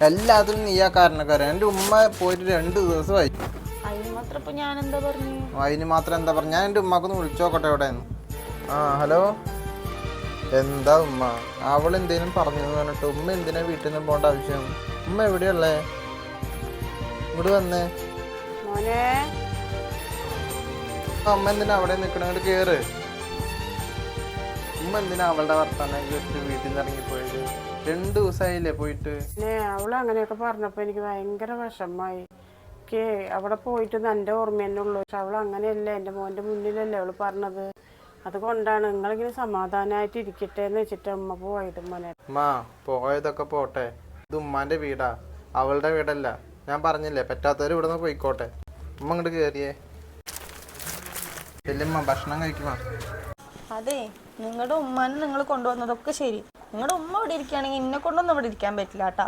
എല്ലാത്തിനും നീയാ കാരണക്കാരൻ. എൻ്റെ ഉമ്മ പോയിട്ട് 2 ദിവസമായി. അതിന് മാത്രം ഇപ്പൊ ഞാൻ എന്താ പറഞ്ഞു? അതിന് മാത്രം എന്താ പറഞ്ഞു? ഞാൻ എൻ്റെ ഉമ്മക്കൊന്ന് വിളിച്ചോക്കട്ടെ എവിടെയെന്ന്. ആ ഹലോ, എന്താ ഉമ്മ? അവൾ എന്തേലും പറഞ്ഞു പറഞ്ഞിട്ട് ഉമ്മ എന്തിനാ വീട്ടിൽ നിന്ന് പോകേണ്ട ആവശ്യം? ഉമ്മ എവിടെയുള്ളേ? ഇങ്ങോട്ട് വന്നേ. അമ്മ എന്തിനാ അവിടെ നിൽക്കണ? കേറ്. ഉമ്മ എന്തിനാ അവളുടെ വർത്താനം കേട്ട് വീട്ടിൽ നിന്ന് ഇറങ്ങിപ്പോയത്? 2 ദിവസമായില്ലേ പോയിട്ട്? അവള് അങ്ങനെയൊക്കെ പറഞ്ഞപ്പോ എനിക്ക് ഭയങ്കര വിഷമായി. അവിടെ പോയിട്ട് എൻ്റെ ഓർമ്മ തന്നെ ഉള്ളൂ. പക്ഷെ അവൾ അങ്ങനെയല്ല, എൻ്റെ മോൻ്റെ മുന്നിലല്ലേ അവള് പറഞ്ഞത്. അതുകൊണ്ടാണ് നിങ്ങളിങ്ങനെ സമാധാനമായിട്ട് ഇരിക്കട്ടെ എന്ന് വെച്ചിട്ട് അമ്മ പോയത്. മോനെ പോയതൊക്കെ പോട്ടെ, ഇത് ഉമ്മാന്റെ വീടാ, അവളുടെ വീടല്ല. ഞാൻ പറഞ്ഞില്ലേ, പറ്റാത്തവര് ഇവിടെ നിന്ന് പോയിക്കോട്ടെ. ഉമ്മ ഇങ്ങോട്ട് കേറിയേ. ചെല്ലുമ്മ, ഭക്ഷണം കഴിക്കുമോ? അതെ, നിങ്ങളുടെ ഉമ്മാനെ നിങ്ങൾ കൊണ്ടുവന്നതൊക്കെ ശരി. നിങ്ങളുടെ ഉമ്മ ഇവിടെ ഇരിക്കുകയാണെങ്കിൽ എന്നെ കൊണ്ടൊന്നും ഇവിടെ ഇരിക്കാൻ പറ്റില്ല കേട്ടാ.